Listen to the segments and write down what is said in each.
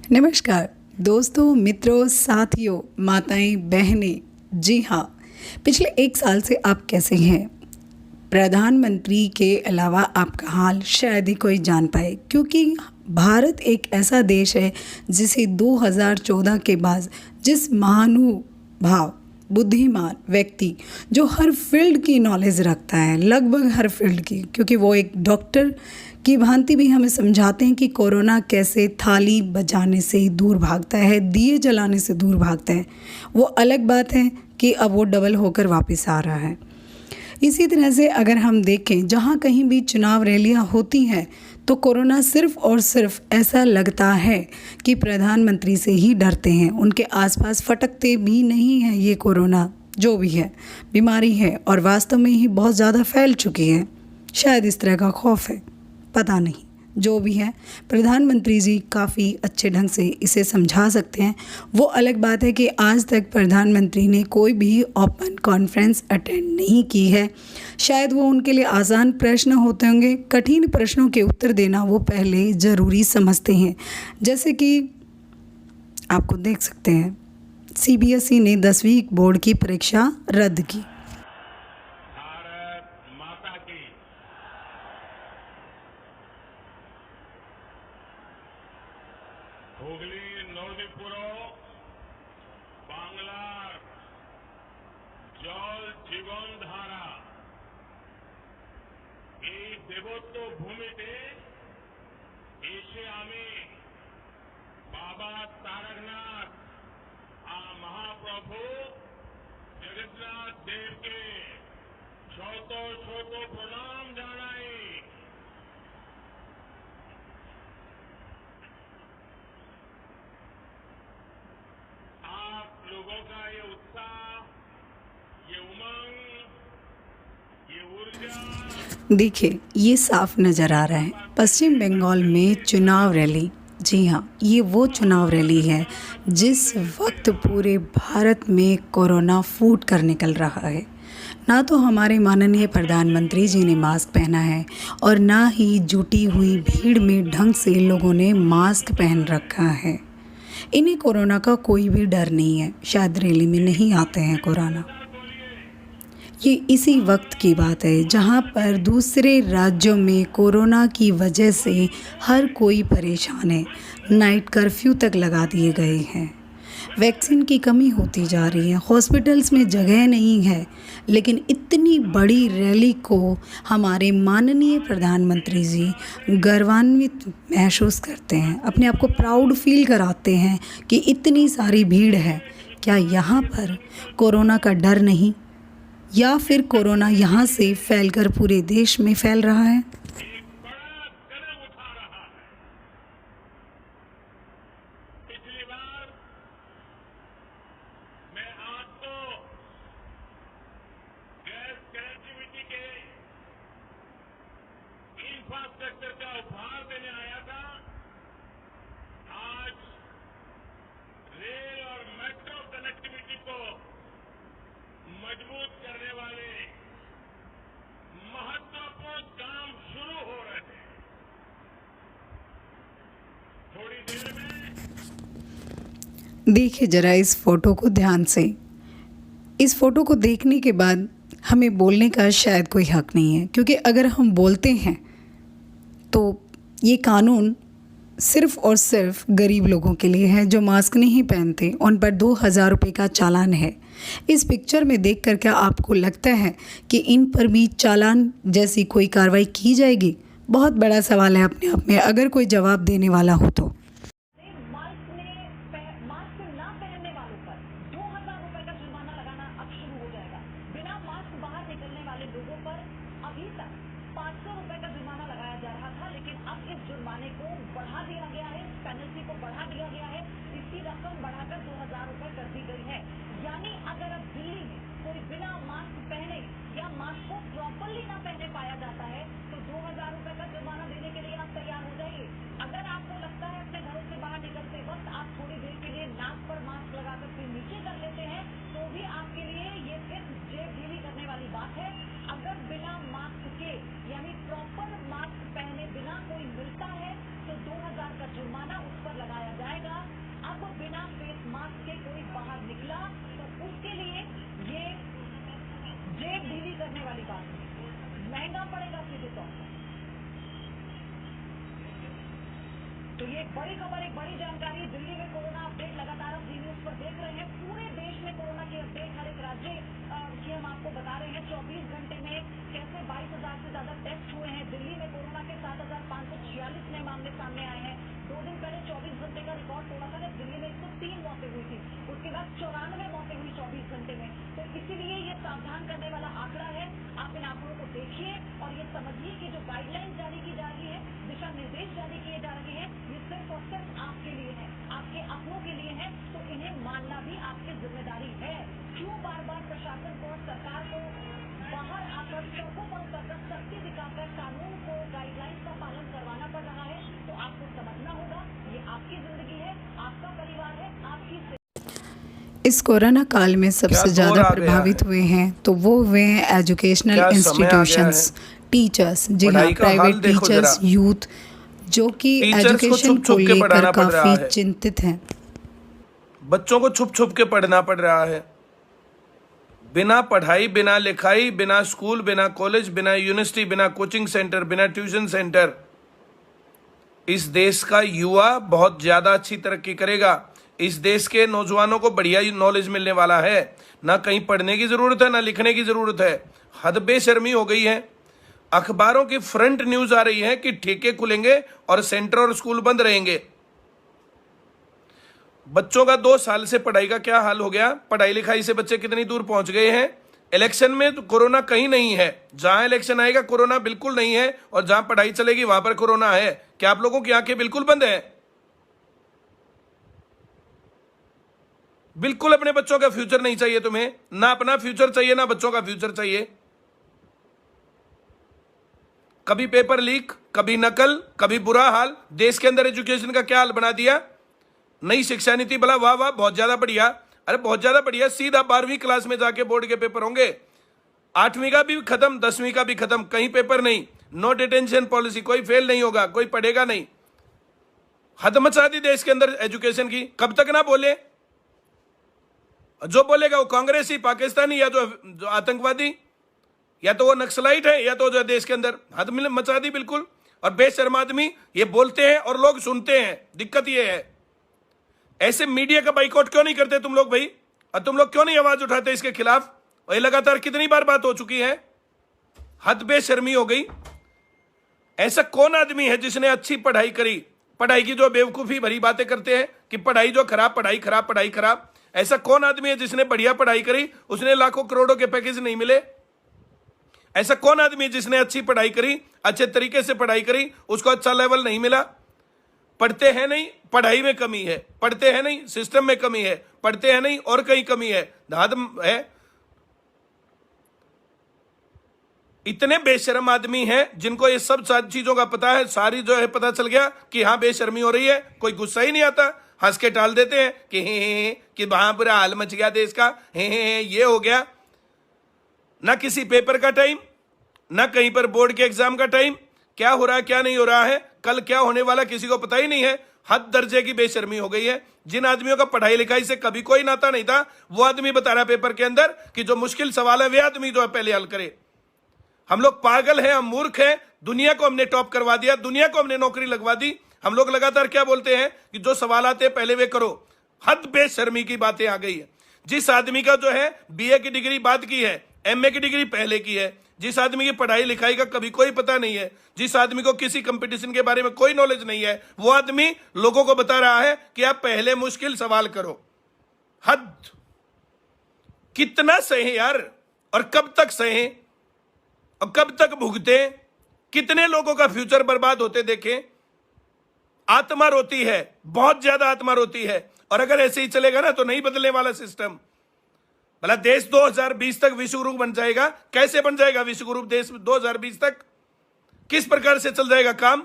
नमस्कार दोस्तों, मित्रों, साथियों, माताएं, बहनें। जी हाँ, पिछले एक साल से आप कैसे हैं? प्रधानमंत्री के अलावा आपका हाल शायद ही कोई जान पाए, क्योंकि भारत एक ऐसा देश है जिसे 2014 के बाद जिस महानुभाव बुद्धिमान व्यक्ति जो हर फील्ड की नॉलेज रखता है, लगभग हर फील्ड की, क्योंकि वो एक डॉक्टर की भांति भी हमें समझाते हैं कि कोरोना कैसे थाली बजाने से दूर भागता है, दिए जलाने से दूर भागता है। वो अलग बात है कि अब वो डबल होकर वापस आ रहा है। इसी तरह से अगर हम देखें, जहाँ कहीं भी चुनाव रैलियाँ होती हैं तो कोरोना सिर्फ और सिर्फ ऐसा लगता है कि प्रधानमंत्री से ही डरते हैं, उनके आसपास फटकते भी नहीं हैं। ये कोरोना जो भी है बीमारी है और वास्तव में ही बहुत ज़्यादा फैल चुकी है। शायद इस तरह का खौफ है, पता नहीं। जो भी है, प्रधानमंत्री जी काफ़ी अच्छे ढंग से इसे समझा सकते हैं। वो अलग बात है कि आज तक प्रधानमंत्री ने कोई भी ओपन कॉन्फ्रेंस अटेंड नहीं की है। शायद वो उनके लिए आसान प्रश्न होते होंगे, कठिन प्रश्नों के उत्तर देना वो पहले ज़रूरी समझते हैं। जैसे कि आपको देख सकते हैं, CBSE ने 10वीं बोर्ड की परीक्षा रद्द की। भारत माता की হুগলি নদীপুর বাংলার জল জীবন ধারা এই দেবত্ব ভূমিতে এসে আমি বাবা তারকনাথ মহাপ্রভু জগন্নাথ দেবকে শত শত প্রণাম জানাই। आप लोगों का ये उत्साह, ये उमंग, ये ऊर्जा देखिए, ये साफ नज़र आ रहा है पश्चिम बंगाल में चुनाव रैली। जी हाँ, ये वो चुनाव रैली है जिस वक्त पूरे भारत में कोरोना फूट कर निकल रहा है। ना तो हमारे माननीय प्रधानमंत्री जी ने मास्क पहना है और ना ही जुटी हुई भीड़ में ढंग से लोगों ने मास्क पहन रखा है। इन्हें कोरोना का कोई भी डर नहीं है, शायद रैली में नहीं आते हैं कोरोना। ये इसी वक्त की बात है जहाँ पर दूसरे राज्यों में कोरोना की वजह से हर कोई परेशान है। नाइट कर्फ्यू तक लगा दिए गए हैं। वैक्सीन की कमी होती जा रही है, हॉस्पिटल्स में जगह नहीं है। लेकिन इतनी बड़ी रैली को हमारे माननीय प्रधानमंत्री जी गर्वान्वित महसूस करते हैं, अपने आप को प्राउड फील कराते हैं कि इतनी सारी भीड़ है। क्या यहाँ पर कोरोना का डर नहीं, या फिर कोरोना यहाँ से फैलकर पूरे देश में फैल रहा है? एक बड़ा कदम उठा रहा है। पिछली बार मैं आपको गैस कनेक्टिविटी के इंफ्रास्ट्रक्चर का उपहार देने आया था। आज रेल और मेट्रो कनेक्टिविटी को मजबूत करने वाले महत्वपूर्ण काम शुरू हो रहे हैं। थोड़ी देर में देखिए जरा इस फ़ोटो को ध्यान से। इस फ़ोटो को देखने के बाद हमें बोलने का शायद कोई हक नहीं है, क्योंकि अगर हम बोलते हैं तो ये कानून सिर्फ़ और सिर्फ गरीब लोगों के लिए है जो मास्क नहीं पहनते। उन पर 2000 रुपये का चालान है। इस पिक्चर में देखकर क्या आपको लगता है कि इन पर भी चालान जैसी कोई कार्रवाई की जाएगी? बहुत बड़ा सवाल है अपने आप में, अगर कोई जवाब देने वाला हो तो। मास्क ना पहनने वालों पर 2000 रुपए का जुर्माना लगाना अब शुरू हो जाएगा। बिना मास्क बाहर निकलने वाले लोगों पर अभी तक 500 रुपए का जुर्माना लगाया जा रहा था, लेकिन अब इस जुर्माने को बढ़ा दिया गया है, पेनल्टी को बढ़ा दिया गया है। इसकी रकम बढ़ाकर 2000 रुपए कर दी गई है। यानी अगर अब दिल्ली में कोई बिना मास्क पहने या मास्क को प्रॉपरली ना पहने पाया जाता है तो 2000 रुपए का जुर्माना देने के लिए आप तैयार हो जाइए। अगर आपको लगता है अपने तो ये एक बड़ी खबर, एक बड़ी जानकारी। दिल्ली में कोरोना अपडेट लगातार आप जी न्यूज पर देख रहे हैं। पूरे देश में कोरोना की अपडेट, हर एक राज्य की हम आपको बता रहे हैं। 24 घंटे में कैसे 22,000 से ज्यादा टेस्ट हुए हैं। दिल्ली में कोरोना के 7,546 नए मामले सामने आए हैं। 2 दिन पहले 24 घंटे का रिकॉर्ड तोड़ा था जब दिल्ली में 103 मौतें हुई थी। उसके बाद 94 मौतें हुई 24 घंटे में। तो इसीलिए ये सावधान करने वाला आंकड़ा है। आप इन आंकड़ों को देखिए और ये समझिए कि जो गाइडलाइन जारी की जा रही है, दिशा निर्देश जारी किए जा रहे हैं, ये सिर्फ और सिर्फ आपके लिए है, आपके अपनों के लिए है। तो इन्हें मानना भी आपकी जिम्मेदारी है। क्यों बार बार प्रशासन को और सरकार को बाहर आकर सड़कों पर उतरकर सख्ती दिखाकर कानून को, गाइडलाइंस का पालन करवाना पड़ रहा है? तो आपको समझना होगा, ये आपकी जिंदगी है, आपका परिवार है, आपकी इस कोरोना काल में क्या सबसे दौर ज़्यादा आ गया प्रभावित है? हुए हैं तो वो हुए हैं एजुकेशनल क्या समय आ गया इंस्टीट्यूशंस, टीचर्स, जी हाँ, पढ़ाई का हाल प्राइवेट देखो टीचर्स, जरा। यूथ, जो कि टीचर्स को एजुकेशन छुप को छुप के लेकर पढ़ाना पड़ रहा काफ़ी है। चिंतित हैं। बच्चों को छुप छुप के पढ़ना पड़ रहा है। बिना पढ़ाई, बिना लिखाई, बिना स्कूल, बिना कॉलेज, बिना यूनिवर्सिटी, बिना कोचिंग सेंटर, बिना ट्यूशन सेंटर, इस देश का युवा बहुत ज्यादा अच्छी तरक्की करेगा। इस देश के नौजवानों को बढ़िया नॉलेज मिलने वाला है। ना कहीं पढ़ने की जरूरत है, ना लिखने की जरूरत है। हद बेशर्मी हो गई है। अखबारों की फ्रंट न्यूज आ रही है कि ठेके खुलेंगे और सेंटर और स्कूल बंद रहेंगे। बच्चों का 2 साल से पढ़ाई का क्या हाल हो गया। पढ़ाई लिखाई से बच्चे कितनी दूर पहुंच गए हैं। इलेक्शन में तो कोरोना कहीं नहीं है। जहां इलेक्शन आएगा कोरोना बिल्कुल नहीं है, और जहां पढ़ाई चलेगी वहां पर कोरोना है। क्या आप लोगों की आंखें बिल्कुल बंद है? बिल्कुल अपने बच्चों का फ्यूचर नहीं चाहिए तुम्हें। ना अपना फ्यूचर चाहिए, ना बच्चों का फ्यूचर चाहिए। कभी पेपर लीक, कभी नकल, कभी बुरा हाल। देश के अंदर एजुकेशन का क्या हाल बना दिया। नई शिक्षा नीति, भला वाह वाह, बहुत ज्यादा बढ़िया। अरे बहुत ज्यादा बढ़िया। सीधा 12वीं क्लास में जाके बोर्ड के पेपर होंगे। 8वीं का भी खत्म, 10वीं का भी खत्म, कहीं पेपर नहीं। नो डिटेंशन पॉलिसी, कोई फेल नहीं होगा, कोई पढ़ेगा नहीं। हद मचा दी देश के अंदर एजुकेशन की। कब तक ना बोले। जो बोलेगा वो कांग्रेसी, पाकिस्तानी, या जो आतंकवादी, या तो वो नक्सलाइट है, या तो जो देश के अंदर। हद मचा दी बिल्कुल। और बेशर्म आदमी ये बोलते हैं और लोग सुनते हैं। दिक्कत ये है। ऐसे मीडिया का बाइकआउट क्यों नहीं करते तुम लोग भाई? और तुम लोग क्यों नहीं आवाज उठाते इसके खिलाफ? और ये लगातार कितनी बार बात हो चुकी है। हद बेशर्मी हो गई। ऐसा कौन आदमी है जिसने अच्छी पढ़ाई करी? पढ़ाई की जो बेवकूफी भरी बातें करते हैं कि पढ़ाई जो खराब, पढ़ाई खराब, पढ़ाई खराब। ऐसा कौन आदमी है जिसने बढ़िया पढ़ाई करी, उसने लाखों करोड़ों के पैकेज नहीं मिले? ऐसा कौन आदमी है जिसने अच्छी पढ़ाई करी, अच्छे तरीके से पढ़ाई करी, उसको अच्छा लेवल नहीं मिला? पढ़ते हैं नहीं, पढ़ाई में कमी है। पढ़ते हैं नहीं, सिस्टम में कमी है। पढ़ते हैं नहीं, और कहीं कमी है, धाधम है। इतने बेशर्म आदमी हैं जिनको ये सब सारी चीजों का पता है। सारी जो है पता चल गया कि हाँ बेशर्मी हो रही है, कोई गुस्सा ही नहीं आता। हंस के टाल देते हैं कि हे कि वहां बुरा हाल मच गया देश का, हे ये हो गया। ना किसी पेपर का टाइम, ना कहीं पर बोर्ड के एग्जाम का टाइम। क्या हो रहा है, क्या नहीं हो रहा है, कल क्या होने वाला किसी को पता ही नहीं है। हद दर्जे की बेशर्मी हो गई है। जिन आदमियों का पढ़ाई लिखाई से कभी कोई नाता नहीं था, वो आदमी बता रहा पेपर के अंदर कि जो मुश्किल सवाल है वे आदमी जो है पहले हल करे। हम लोग पागल हैं, हम मूर्ख हैं। दुनिया को हमने टॉप करवा दिया, दुनिया को हमने नौकरी लगवा दी। हम लोग लगातार क्या बोलते हैं कि जो सवाल आते हैं पहले वे करो। हद बेशर्मी की बातें आ गई है। जिस आदमी का जो है बीए की डिग्री बाद की है, एमए की डिग्री पहले की है, जिस आदमी की पढ़ाई लिखाई का कभी कोई पता नहीं है, जिस आदमी को किसी कंपटीशन के बारे में कोई नॉलेज नहीं है, वो आदमी लोगों को बता रहा है कि आप पहले मुश्किल सवाल करो। हद। कितना सहे यार, और कब तक सहे, और कब तक भुगते? कितने लोगों का फ्यूचर बर्बाद होते देखें। आत्मा रोती है, बहुत ज्यादा आत्मा रोती है। और अगर ऐसे ही चलेगा ना तो नहीं बदलने वाला सिस्टम। भला देश 2020 तक विश्व गुरु बन जाएगा? कैसे बन जाएगा विश्व गुरु देश 2020 तक? किस प्रकार से चल जाएगा काम?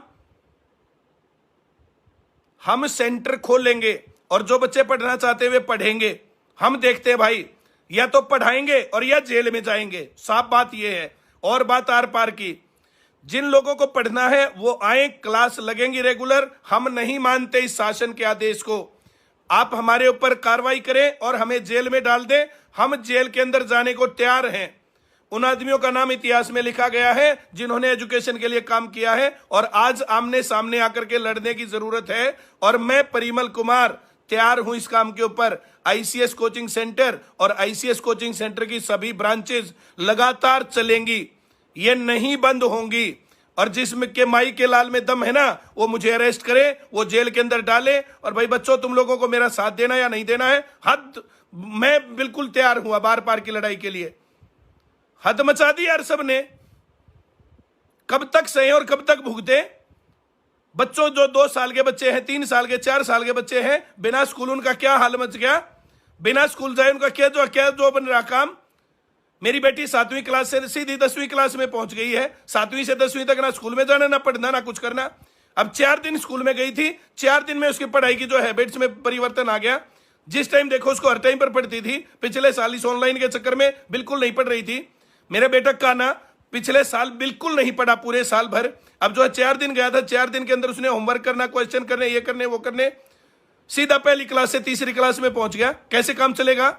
हम सेंटर खोलेंगे और जो बच्चे पढ़ना चाहते हुए पढ़ेंगे। हम देखते हैं भाई, या तो पढ़ाएंगे और या जेल में जाएंगे। साफ बात यह है। और बात आर पार की, जिन लोगों को पढ़ना है वो आए, क्लास लगेंगी रेगुलर। हम नहीं मानते इस शासन के आदेश को। आप हमारे ऊपर कार्रवाई करें और हमें जेल में डाल दें, हम जेल के अंदर जाने को तैयार हैं। उन आदमियों का नाम इतिहास में लिखा गया है जिन्होंने एजुकेशन के लिए काम किया है, और आज आमने सामने आकर के लड़ने की जरूरत है। और मैं परिमल कुमार तैयार हूं इस काम के ऊपर। आईसीएस कोचिंग सेंटर और आईसीएस कोचिंग सेंटर की सभी ब्रांचेस लगातार चलेंगी, ये नहीं बंद होंगी। और जिसमें के माई के लाल में दम है ना, वो मुझे अरेस्ट करे, वो जेल के अंदर डाले। और भाई बच्चों, तुम लोगों को मेरा साथ देना या नहीं देना है, मैं बिल्कुल तैयार हूं बार पार की लड़ाई के लिए। हद मचा दी यार सबने, कब तक सहे और कब तक भुगते। बच्चों जो 2 साल के बच्चे हैं, 3 साल के, 4 साल के बच्चे हैं, बिना स्कूल उनका क्या हाल मच गया, बिना स्कूल जाए उनका क्या जो बन रहा काम। मेरी बेटी 7वीं क्लास से सीधी 10वीं क्लास में पहुंच गई है। 7वीं से 10वीं तक ना स्कूल में जाना, ना पढ़ना, ना कुछ करना। अब 4 दिन स्कूल में गई थी, 4 दिन में उसकी पढ़ाई की जो हैबिट्स में परिवर्तन आ गया। जिस टाइम देखो उसको हर टाइम पर पढ़ती थी, पिछले साल इस ऑनलाइन के चक्कर में बिल्कुल नहीं पढ़ रही थी। मेरे बेटा का ना पिछले साल बिल्कुल नहीं पढ़ा पूरे साल भर। अब जो है 4 दिन गया था, 4 दिन के अंदर उसने होमवर्क करना, क्वेश्चन करने, ये करने वो करने, सीधा पहली क्लास से तीसरी क्लास में पहुंच गया। कैसे काम चलेगा?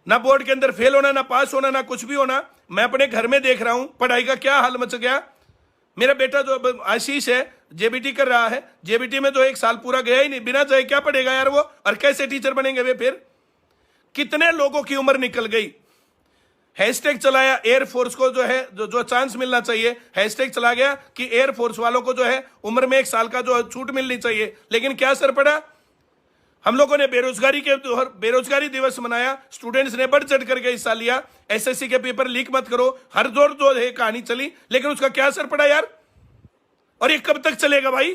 ना बोर्ड के अंदर फेल होना, ना पास होना, ना कुछ भी होना। मैं अपने घर में देख रहा हूं पढ़ाई का क्या हाल मच गया। मेरा बेटा जो आशीष है, जेबीटी कर रहा है, जेबीटी में तो 1 साल पूरा गया ही नहीं, बिना जाए क्या पढ़ेगा यार वो, और कैसे टीचर बनेंगे वे फिर। कितने लोगों की उम्र निकल गई। हैशटैग चलाया एयरफोर्स को जो है जो चांस मिलना चाहिए, हैशटैग चला गया कि एयरफोर्स वालों को जो है उम्र में 1 साल का जो छूट मिलनी चाहिए। लेकिन क्या असर पड़ा? हम लोगों ने बेरोजगारी दिवस मनाया, स्टूडेंट्स ने बढ़ चढ़ करके हिस्सा लिया। एसएससी के पेपर लीक मत करो, हर जोर जो है कहानी चली, लेकिन उसका क्या असर पड़ा यार? और ये कब तक चलेगा भाई?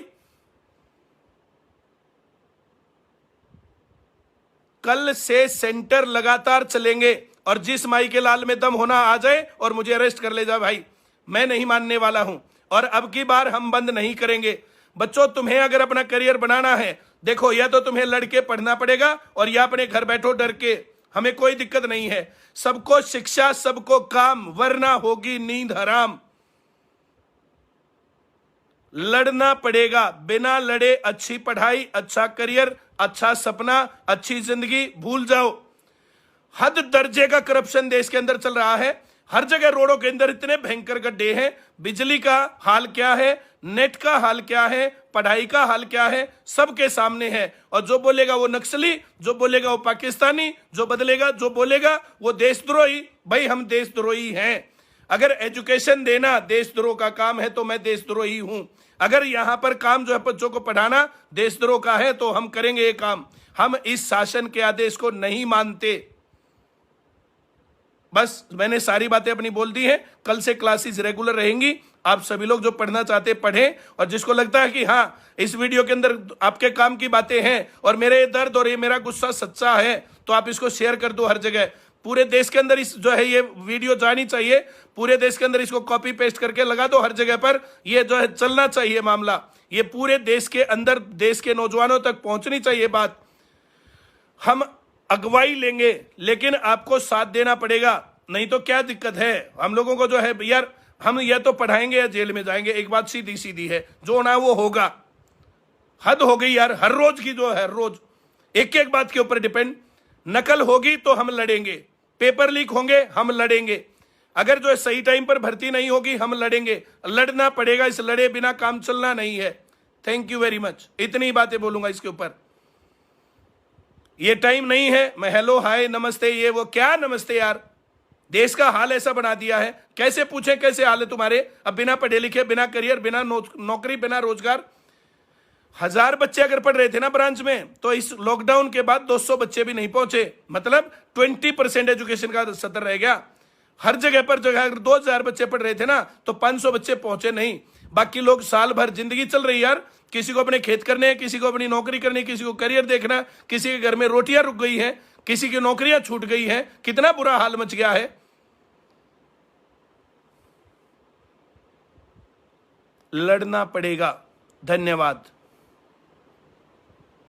कल से सेंटर लगातार चलेंगे, और जिस माई के लाल में दम होना आ जाए और मुझे अरेस्ट कर ले जाए भाई, मैं नहीं मानने वाला हूं। और अब की बार हम बंद नहीं करेंगे। बच्चों, तुम्हें अगर अपना करियर बनाना है, देखो या तो तुम्हें लड़के पढ़ना पड़ेगा और या अपने घर बैठो डर के, हमें कोई दिक्कत नहीं है। सबको शिक्षा, सबको काम, वरना होगी नींद हराम। लड़ना पड़ेगा, बिना लड़े अच्छी पढ़ाई, अच्छा करियर, अच्छा सपना, अच्छी जिंदगी भूल जाओ। हद दर्जे का करप्शन देश के अंदर चल रहा है। हर जगह रोडों के अंदर इतने भयंकर गड्ढे हैं। बिजली का हाल क्या है, नेट का हाल क्या है, पढ़ाई का हाल क्या है, सबके सामने है। और जो बोलेगा वो नक्सली, जो बोलेगा वो पाकिस्तानी, जो बोलेगा वो देशद्रोही। भाई हम देशद्रोही हैं। अगर एजुकेशन देना देशद्रोह का काम है तो मैं देशद्रोही हूं। अगर यहां पर काम जो है बच्चों को पढ़ाना देशद्रोह का है तो हम करेंगे ये काम। हम इस शासन के आदेश को नहीं मानते। बस मैंने सारी बातें अपनी बोल दी हैं। कल से क्लासेस रेगुलर रहेंगी। आप सभी लोग जो पढ़ना चाहते पढ़ें, और जिसको लगता है कि हाँ इस वीडियो के अंदर आपके काम की बातें हैं और मेरे दर्द और ये मेरा गुस्सा सच्चा है, तो आप इसको शेयर कर दो हर जगह। पूरे देश के अंदर इस जो है ये वीडियो जानी चाहिए। पूरे देश के अंदर इसको कॉपी पेस्ट करके लगा दो हर जगह पर। ये जो है चलना चाहिए मामला, ये पूरे देश के अंदर देश के नौजवानों तक पहुंचनी चाहिए बात। हम अगुवाई लेंगे, लेकिन आपको साथ देना पड़ेगा, नहीं तो क्या दिक्कत है। हम लोगों को जो है यार, हम या तो पढ़ाएंगे या जेल में जाएंगे। एक बात सीधी सीधी है, जो होना है वो होगा। हद हो गई यार, हर रोज की जो है, हर रोज एक एक बात के ऊपर डिपेंड। नकल होगी तो हम लड़ेंगे, पेपर लीक होंगे हम लड़ेंगे, अगर जो है सही टाइम पर भर्ती नहीं होगी हम लड़ेंगे। लड़ना पड़ेगा, इस लड़े बिना काम चलना नहीं है। Thank you very much. इतनी बातें बोलूंगा इसके ऊपर। ये टाइम नहीं है मैं हेलो हाय नमस्ते ये वो, क्या नमस्ते यार। देश का हाल ऐसा बना दिया है, कैसे पूछे कैसे हाल है तुम्हारे। अब बिना पढ़े लिखे, बिना करियर, बिना नौकरी, बिना रोजगार। 1000 बच्चे अगर पढ़ रहे थे ना ब्रांच में, तो इस लॉकडाउन के बाद 200 बच्चे भी नहीं पहुंचे। मतलब 20% एजुकेशन का सतर रह गया। हर जगह पर जगह अगर 2000 बच्चे पढ़ रहे थे ना, तो 500 बच्चे पहुंचे नहीं। बाकी लोग साल भर जिंदगी चल रही यार। किसी को अपने खेत करने हैं, किसी को अपनी नौकरी करनी, किसी को करियर देखना, किसी के घर में रोटियां रुक गई हैं, किसी की नौकरियां छूट गई हैं। कितना बुरा हाल मच गया है। लड़ना पड़ेगा। धन्यवाद।